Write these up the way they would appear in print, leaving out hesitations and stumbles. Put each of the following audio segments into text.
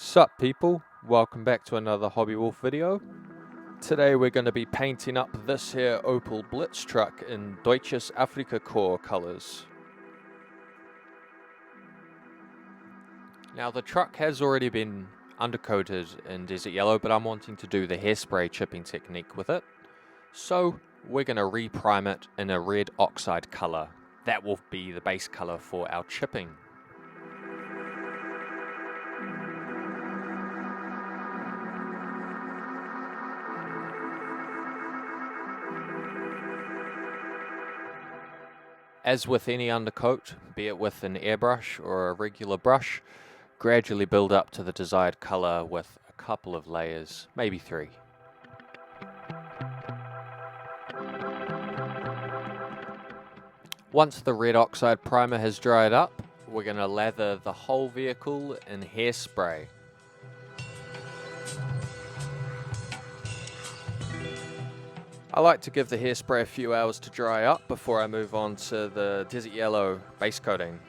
Sup people, welcome back to another Hobby Wolf video. Today we're going to be painting up this here Opel Blitz truck in Deutsches Afrika Core colours. Now the truck has already been undercoated in desert yellow, but I'm wanting to do the hairspray chipping technique with it. So we're going to reprime it in a red oxide colour. That will be the base colour for our chipping. As with any undercoat, be it with an airbrush or a regular brush, gradually build up to the desired colour with a couple of layers, maybe 3. Once the red oxide primer has dried up, we're going to lather the whole vehicle in hairspray. I like to give the hairspray a few hours to dry up before I move on to the desert yellow base coating.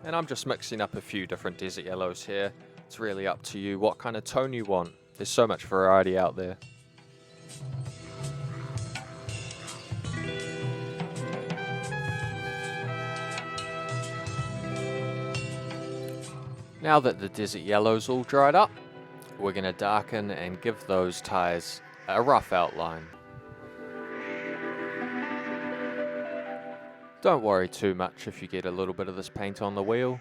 And I'm just mixing up a few different desert yellows here. It's really up to you what kind of tone you want. There's so much variety out there. Now that the desert yellow's all dried up, we're going to darken and give those tyres a rough outline. Don't worry too much if you get a little bit of this paint on the wheel.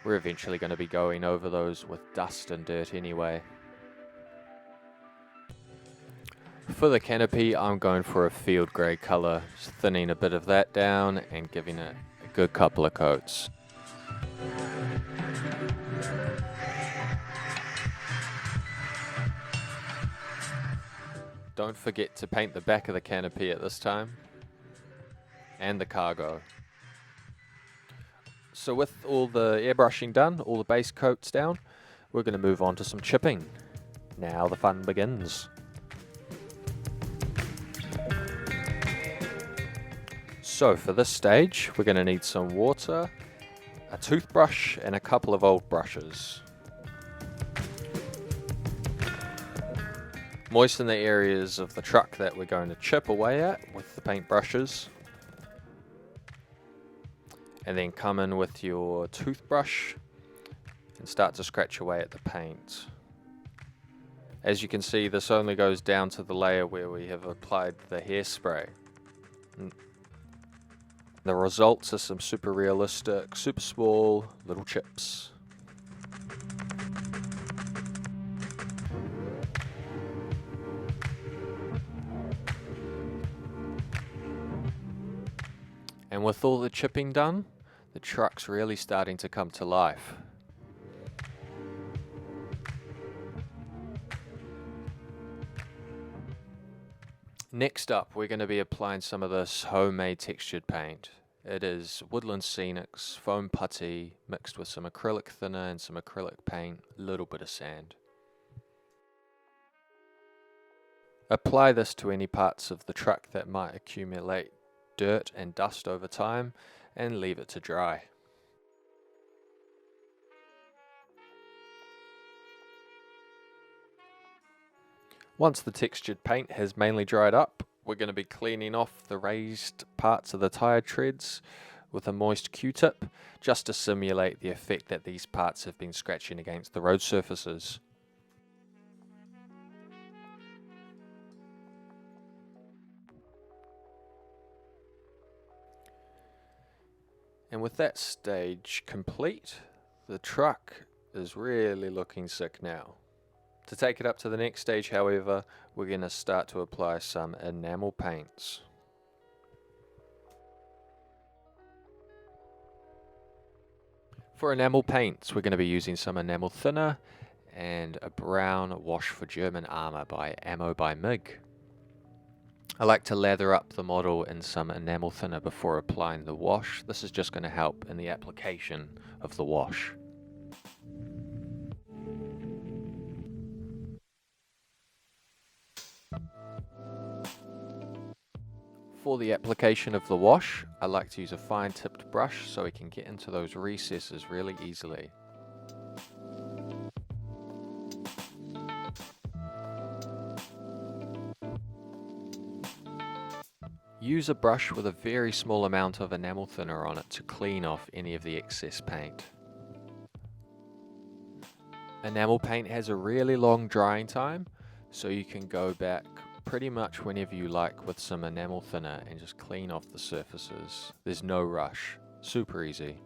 We're eventually going to be going over those with dust and dirt anyway. For the canopy, I'm going for a field grey colour, just thinning a bit of that down and giving it a good couple of coats. Don't forget to paint the back of the canopy at this time. And the cargo. So with all the airbrushing done, all the base coats down, we're going to move on to some chipping. Now the fun begins. So for this stage, we're going to need some water, a toothbrush, and a couple of old brushes. Moisten the areas of the truck that we're going to chip away at with the paint brushes. And then come in with your toothbrush and start to scratch away at the paint. As you can see, this only goes down to the layer where we have applied the hairspray. And the results are some super realistic, super small little chips. And with all the chipping done, the truck's really starting to come to life. Next up, we're going to be applying some of this homemade textured paint. It is Woodland Scenics foam putty mixed with some acrylic thinner and some acrylic paint, a little bit of sand. Apply this to any parts of the truck that might accumulate dirt and dust over time and leave it to dry. Once the textured paint has mainly dried up, we're going to be cleaning off the raised parts of the tyre treads with a moist Q-tip just to simulate the effect that these parts have been scratching against the road surfaces. And with that stage complete, the truck is really looking sick now. To take it up to the next stage, however, we're going to start to apply some enamel paints. For enamel paints, we're going to be using some enamel thinner and a brown wash for German armour by Ammo by MIG. I like to lather up the model in some enamel thinner before applying the wash. This is just going to help in the application of the wash. For the application of the wash, I like to use a fine tipped brush so we can get into those recesses really easily. Use a brush with a very small amount of enamel thinner on it to clean off any of the excess paint. Enamel paint has a really long drying time, so you can go back pretty much whenever you like with some enamel thinner and just clean off the surfaces. There's no rush. Super easy.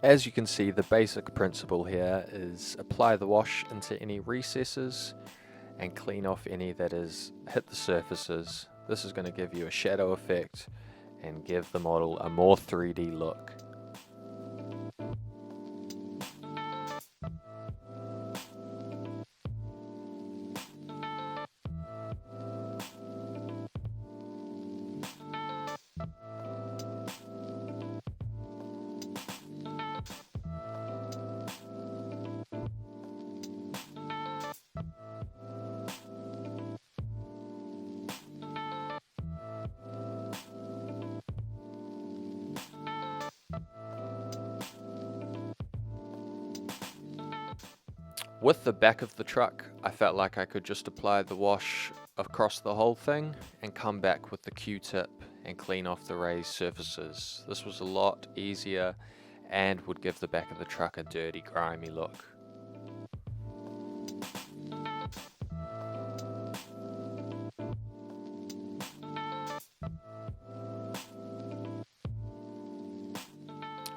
As you can see, the basic principle here is apply the wash into any recesses and clean off any that has hit the surfaces. This is going to give you a shadow effect and give the model a more 3D look. With the back of the truck, I felt like I could just apply the wash across the whole thing and come back with the Q-tip and clean off the raised surfaces. This was a lot easier and would give the back of the truck a dirty, grimy look.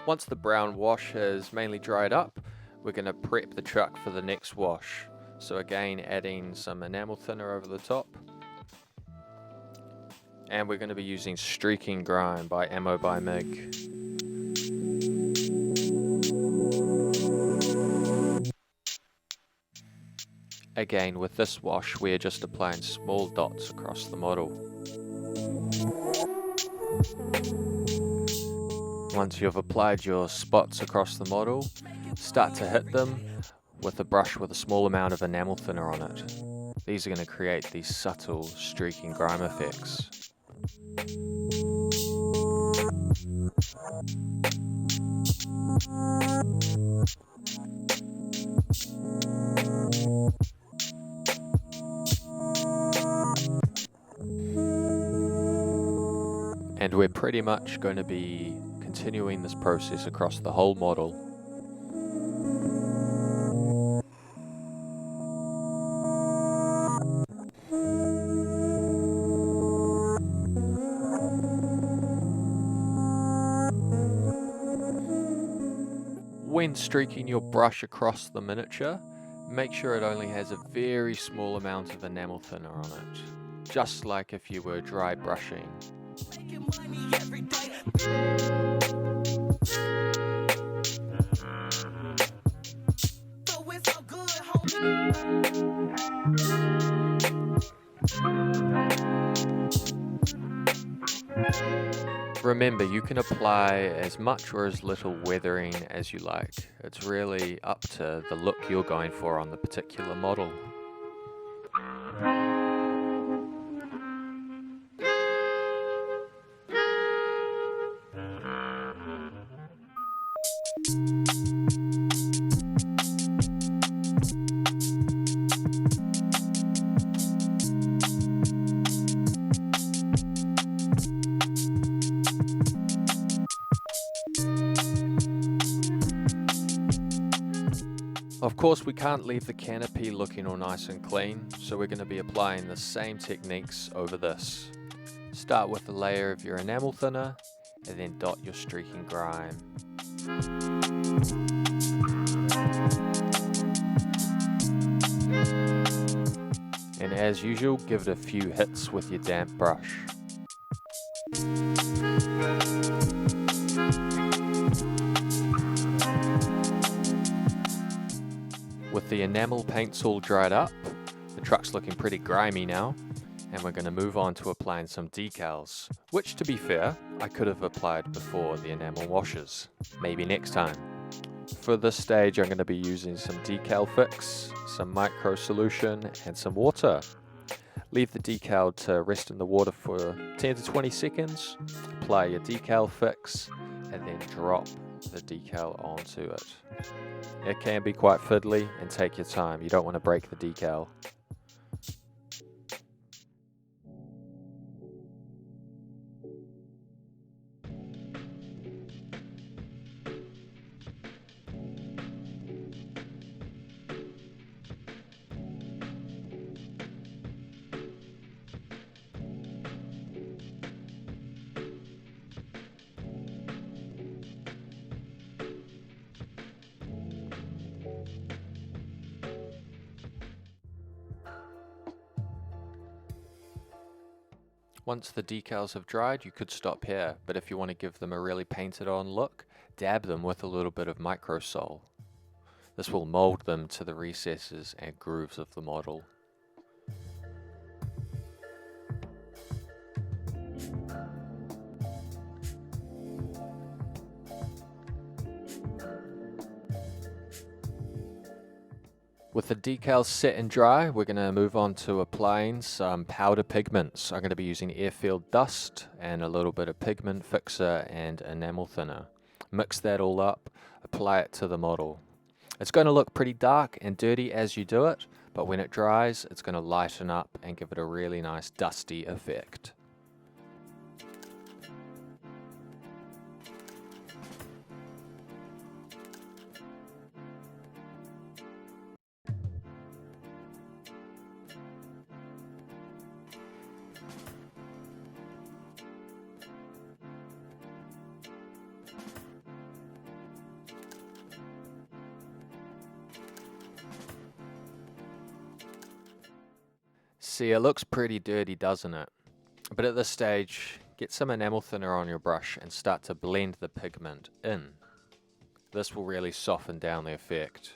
Once the brown wash has mainly dried up, we're going to prep the truck for the next wash. So again, adding some enamel thinner over the top. And we're going to be using Streaking Grime by Ammo by MIG. Again, with this wash, we're just applying small dots across the model. Once you've applied your spots across the model, start to hit them with a brush with a small amount of enamel thinner on it. These are going to create these subtle streaking grime effects. And we're pretty much going to be continuing this process across the whole model. When streaking your brush across the miniature, make sure it only has a very small amount of enamel thinner on it, just like if you were dry brushing. Remember, you can apply as much or as little weathering as you like. It's really up to the look you're going for on the particular model. Of course, we can't leave the canopy looking all nice and clean, so we're going to be applying the same techniques over this. Start with a layer of your enamel thinner, and then dot your streaking grime. And as usual, give it a few hits with your damp brush. With the enamel paints all dried up, the truck's looking pretty grimy now, and we're going to move on to applying some decals, which, to be fair, I could have applied before the enamel washes. Maybe next time. For this stage, I'm going to be using some Decal Fix, some micro solution, and some water. Leave the decal to rest in the water for 10 to 20 seconds, apply your decal fix, and then drop the decal onto it. It can be quite fiddly, and take your time, you don't want to break the decal. Once the decals have dried, you could stop here, but if you want to give them a really painted on look, dab them with a little bit of microsol. This will mold them to the recesses and grooves of the model. With the decals set and dry, we're going to move on to applying some powder pigments. I'm going to be using airfield dust and a little bit of pigment fixer and enamel thinner. Mix that all up, apply it to the model. It's going to look pretty dark and dirty as you do it, but when it dries, it's going to lighten up and give it a really nice dusty effect. See, it looks pretty dirty, doesn't it? But at this stage, get some enamel thinner on your brush and start to blend the pigment in. This will really soften down the effect.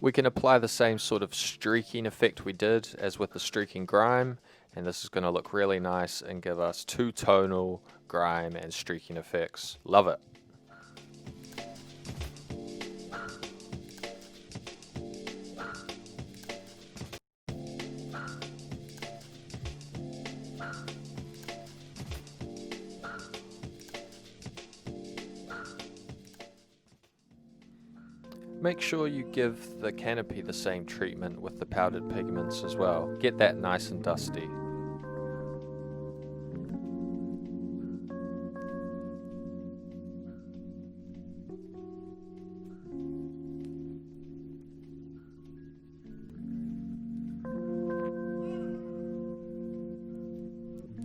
We can apply the same sort of streaking effect we did as with the streaking grime, and this is going to look really nice and give us two-tonal grime and streaking effects. Love it. Make sure you give the canopy the same treatment with the powdered pigments as well. Get that nice and dusty.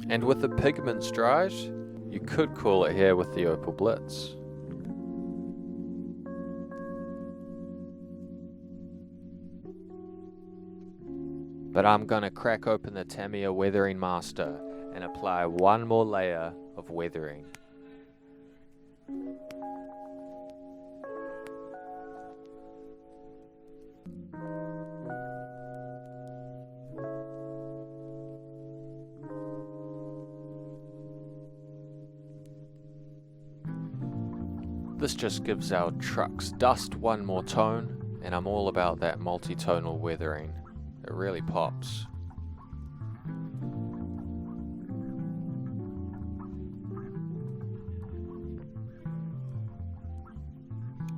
And with the pigments dried, you could call it here with the Opel Blitz. But I'm going to crack open the Tamiya Weathering Master and apply one more layer of weathering. This just gives our truck's dust one more tone, and I'm all about that multi-tonal weathering. It really pops.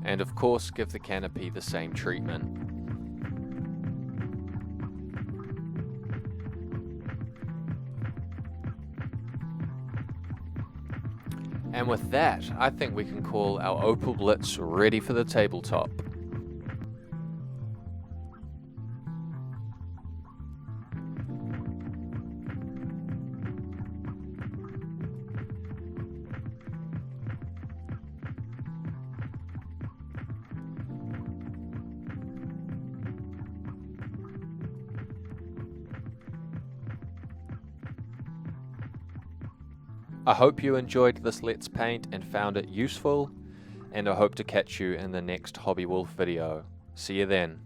And of course, give the canopy the same treatment. And with that, I think we can call our Opel Blitz ready for the tabletop. I hope you enjoyed this Let's Paint and found it useful, and I hope to catch you in the next Hobby Wolf video. See you then.